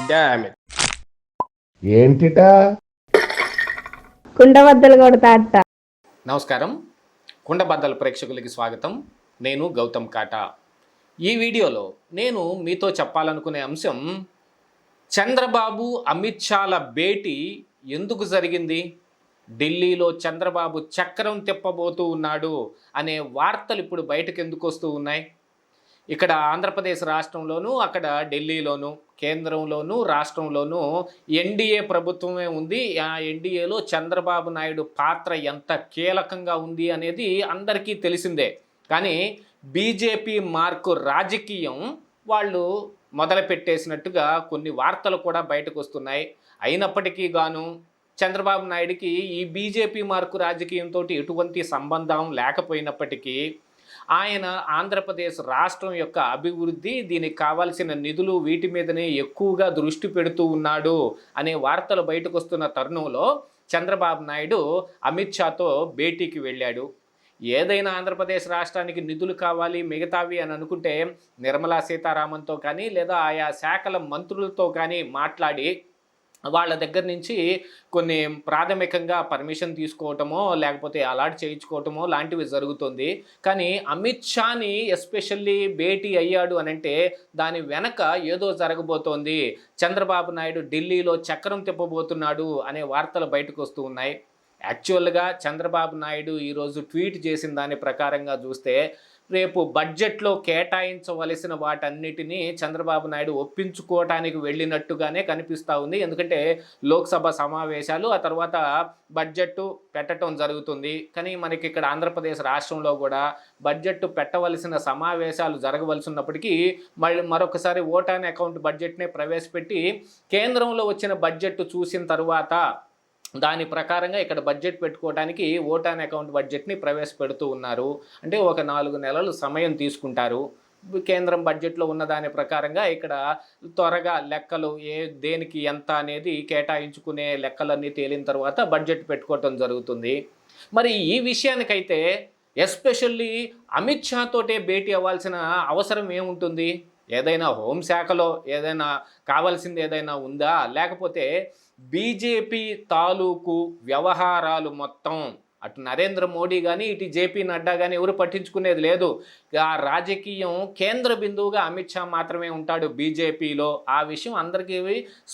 Damn it. ఏంటిటా కుండబద్దలు కొడతా అత్త. నమస్కారం, కుండబద్దల ప్రేక్షకులకి స్వాగతం. నేను గౌతమ్ కాటా. ఈ వీడియోలో నేను మీతో చెప్పాలనుకునే అంశం, చంద్రబాబు అమిత్ షాల భేటీ ఎందుకు జరిగింది, ఢిల్లీలో చంద్రబాబు చక్రం తిప్పబోతూ ఉన్నాడు అనే వార్తలు ఇప్పుడు బయటకు ఎందుకు వస్తూ ఉన్నాయి. ఇక్కడ ఆంధ్రప్రదేశ్ రాష్ట్రంలోనూ, అక్కడ ఢిల్లీలోనూ, కేంద్రంలోనూ, రాష్ట్రంలోనూ ఎన్డీఏ ప్రభుత్వమే ఉంది. ఆ ఎన్డీఏలో చంద్రబాబు నాయుడు పాత్ర ఎంత కీలకంగా ఉంది అనేది అందరికీ తెలిసిందే. కానీ బీజేపీ మార్కు రాజకీయం వాళ్ళు మొదలుపెట్టేసినట్టుగా కొన్ని వార్తలు కూడా బయటకు వస్తున్నాయి. అయినప్పటికీ గాను చంద్రబాబు నాయుడికి ఈ బీజేపీ మార్కు రాజకీయంతో ఎటువంటి సంబంధం లేకపోయినప్పటికీ ఆయన ఆంధ్రప్రదేశ్ రాష్ట్రం యొక్క అభివృద్ధి, దీనికి కావాల్సిన నిధులు, వీటి మీదనే ఎక్కువగా దృష్టి పెడుతూ ఉన్నాడు అనే వార్తలు బయటకు వస్తున్న తరుణంలో చంద్రబాబు నాయుడు అమిత్ షాతో భేటీకి వెళ్ళాడు. ఏదైనా ఆంధ్రప్రదేశ్ రాష్ట్రానికి నిధులు కావాలి మిగతావి అని అనుకుంటే నిర్మలా సీతారామన్తో కానీ లేదా ఆయా శాఖల మంత్రులతో కానీ మాట్లాడి వాళ్ళ దగ్గర నుంచి కొన్ని ప్రాథమికంగా పర్మిషన్ తీసుకోవటమో లేకపోతే అలాట్ చేయించుకోవటమో లాంటివి జరుగుతుంది. కానీ అమిత్ షాని ఎస్పెషల్లీ భేటీ అయ్యాడు అనంటే దాని వెనక ఏదో జరగబోతోంది, చంద్రబాబు నాయుడు ఢిల్లీలో చక్రం తిప్పబోతున్నాడు అనే వార్తలు బయటకు వస్తూ ఉన్నాయి. యాక్చువల్గా చంద్రబాబు నాయుడు ఈరోజు ట్వీట్ చేసిన దాని ప్రకారంగా చూస్తే రేపు బడ్జెట్లో కేటాయించవలసిన వాటన్నిటినీ చంద్రబాబు నాయుడు ఒప్పించుకోవటానికి వెళ్ళినట్టుగానే కనిపిస్తూ ఉంది. ఎందుకంటే లోక్సభ సమావేశాలు, ఆ తర్వాత బడ్జెట్ పెట్టడం జరుగుతుంది. కానీ మనకి ఇక్కడ ఆంధ్రప్రదేశ్ రాష్ట్రంలో కూడా బడ్జెట్ పెట్టవలసిన సమావేశాలు జరగవలసి ఉన్నప్పటికీ మరొకసారి ఓటాన్ అకౌంట్ బడ్జెట్నే ప్రవేశపెట్టి కేంద్రంలో వచ్చిన బడ్జెట్ చూసిన తర్వాత దాని ప్రకారంగా ఇక్కడ బడ్జెట్ పెట్టుకోవడానికి ఓటాన్ అకౌంట్ బడ్జెట్ని ప్రవేశపెడుతూ ఉన్నారు. అంటే ఒక 4 నెలలు సమయం తీసుకుంటారు. కేంద్రం బడ్జెట్లో ఉన్న దాని ప్రకారంగా ఇక్కడ త్వరగా లెక్కలు దేనికి ఎంత అనేది కేటాయించుకునే లెక్కలన్నీ తేలిన తర్వాత బడ్జెట్ పెట్టుకోవటం జరుగుతుంది. మరి ఈ విషయానికైతే ఎస్పెషల్లీ అమిత్ షా తోటే భేటీ అవ్వాల్సిన అవసరం ఏముంటుంది? ఏదైనా హోంశాఖలో ఏదైనా కావాల్సింది ఏదైనా ఉందా, లేకపోతే బీజేపీ తాలూకు వ్యవహారాలు మొత్తం అటు నరేంద్ర మోడీ కానీ ఇటు జేపీ నడ్డా కానీ ఎవరు పట్టించుకునేది లేదు. ఆ రాజకీయం కేంద్ర బిందువుగా అమిత్ షా మాత్రమే ఉంటాడు బీజేపీలో. ఆ విషయం అందరికీ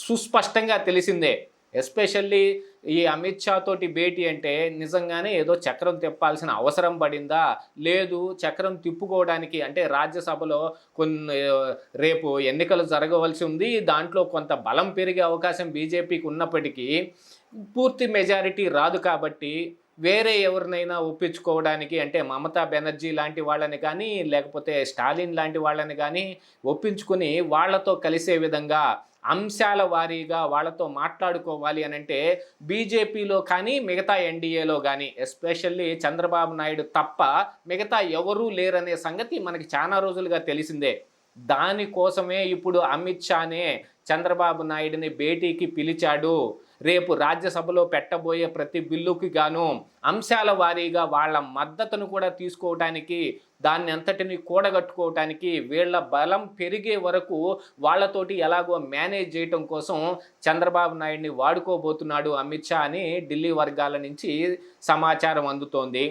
సుస్పష్టంగా తెలిసిందే. ఎస్పెషల్లీ ఈ అమిత్ షా తోటి భేటీ అంటే నిజంగానే ఏదో చక్రం తిప్పాల్సిన అవసరం పడిందా, లేదు చక్రం తిప్పుకోవడానికి అంటే రాజ్యసభలో రేపు ఎన్నికలు జరగవలసి ఉంది, దాంట్లో కొంత బలం పెరిగే అవకాశం బీజేపీకి ఉన్నప్పటికీ పూర్తి మెజారిటీ రాదు కాబట్టి వేరే ఎవరినైనా ఒప్పించుకోవడానికి అంటే మమతా బెనర్జీ లాంటి వాళ్ళని కానీ లేకపోతే స్టాలిన్ లాంటి వాళ్ళని కానీ ఒప్పించుకుని వాళ్లతో కలిసే విధంగా అంశాల వారీగా వాళ్ళతో మాట్లాడుకోవాలి అని అంటే బీజేపీలో కానీ మిగతా ఎన్డీఏలో కానీ ఎస్పెషల్లీ చంద్రబాబు నాయుడు తప్ప మిగతా ఎవరూ లేరనే సంగతి మనకి చాలా రోజులుగా తెలిసిందే. దానికోసమే ఇప్పుడు అమిత్ షానే చంద్రబాబు నాయుడిని భేటీకి పిలిచాడు. రేపు రాజ్యసభలో పెట్టబోయే ప్రతి బిల్లుకి గాను అంశాల వారీగా వాళ్ళ మద్దతును కూడా తీసుకోవటానికి, దాన్ని అంతటిని కూడగట్టుకోవటానికి, వీళ్ళ బలం పెరిగే వరకు వాళ్ళతోటి ఎలాగో మేనేజ్ చేయటం కోసం చంద్రబాబు నాయుడిని వాడుకోబోతున్నాడు అమిత్ షా అని ఢిల్లీ వర్గాల నుంచి సమాచారం అందుతోంది.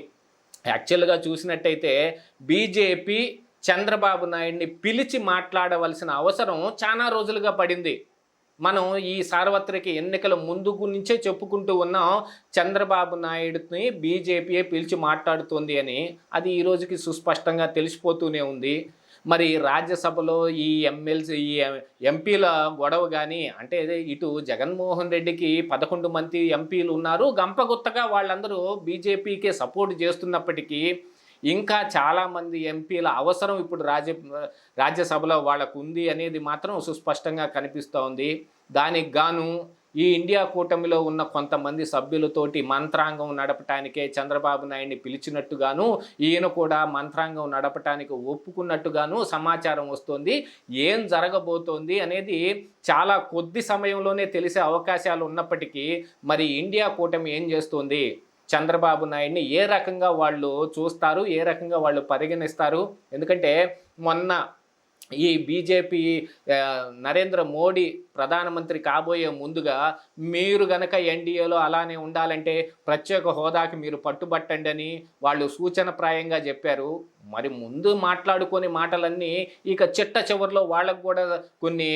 యాక్చువల్గా చూసినట్టయితే బీజేపీ చంద్రబాబు నాయుడిని పిలిచి మాట్లాడవలసిన అవసరం చాలా రోజులుగా పడింది. మనం ఈ సార్వత్రిక ఎన్నికల ముందు నుంచే చెప్పుకుంటూ ఉన్నాం చంద్రబాబు నాయుడిని బీజేపీయే పిలిచి మాట్లాడుతోంది అని. అది ఈ రోజుకి సుస్పష్టంగా తెలిసిపోతూనే ఉంది. మరి రాజ్యసభలో ఈ ఎంపీల గొడవ కానీ అంటే ఇటు జగన్మోహన్ రెడ్డికి 11 మంది ఎంపీలు ఉన్నారు, గంపగుత్తగా వాళ్ళందరూ బీజేపీకే సపోర్ట్ చేస్తున్నప్పటికీ ఇంకా చాలామంది ఎంపీల అవసరం ఇప్పుడు రాజ్యసభలో వాళ్ళకు ఉంది అనేది మాత్రం సుస్పష్టంగా కనిపిస్తూ ఉంది. దానికి గాను ఈ ఇండియా కూటమిలో ఉన్న కొంతమంది సభ్యులతోటి మంత్రాంగం నడపటానికే చంద్రబాబు నాయుడిని పిలిచినట్టుగాను, ఈయన కూడా మంత్రాంగం నడపటానికి ఒప్పుకున్నట్టుగాను సమాచారం వస్తుంది. ఏం జరగబోతోంది అనేది చాలా కొద్ది సమయంలోనే తెలిసే అవకాశాలు ఉన్నప్పటికీ మరి ఇండియా కూటమి ఏం చేస్తుంది, చంద్రబాబు నాయుడిని ఏ రకంగా వాళ్ళు చూస్తారు, ఏ రకంగా వాళ్ళు పరిగణిస్తారు? ఎందుకంటే మొన్న ఈ బీజేపీ నరేంద్ర మోడీ ప్రధానమంత్రి కాబోయే ముందుగా మీరు గనక ఎన్డీఏలో అలానే ఉండాలంటే ప్రత్యేక హోదాకి మీరు పట్టుబట్టండి అని వాళ్ళు సూచనప్రాయంగా చెప్పారు. మరి ముందు మాట్లాడుకొని మాటలన్నీ ఇక చిట్ట చివరిలో వాళ్ళకు కూడా కొన్ని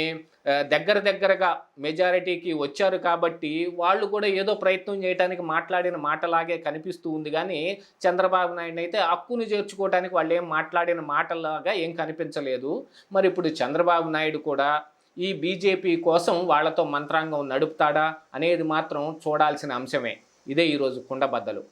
దగ్గరగా మెజారిటీకి వచ్చారు కాబట్టి వాళ్ళు కూడా ఏదో ప్రయత్నం చేయడానికి మాట్లాడిన మాటలాగే కనిపిస్తూ ఉంది. కానీ చంద్రబాబు నాయుడు అయితే హక్కును చేర్చుకోవడానికి వాళ్ళు ఏం మాట్లాడిన మాటలాగా ఏం కనిపించలేదు. మరి ఇప్పుడు చంద్రబాబు నాయుడు కూడా ఈ బీజేపీ కోసం వాళ్ళతో మంత్రాంగం నడుపుతాడా అనేది మాత్రం చూడాల్సిన అంశమే. ఇదే ఈరోజు కుండబద్దలు.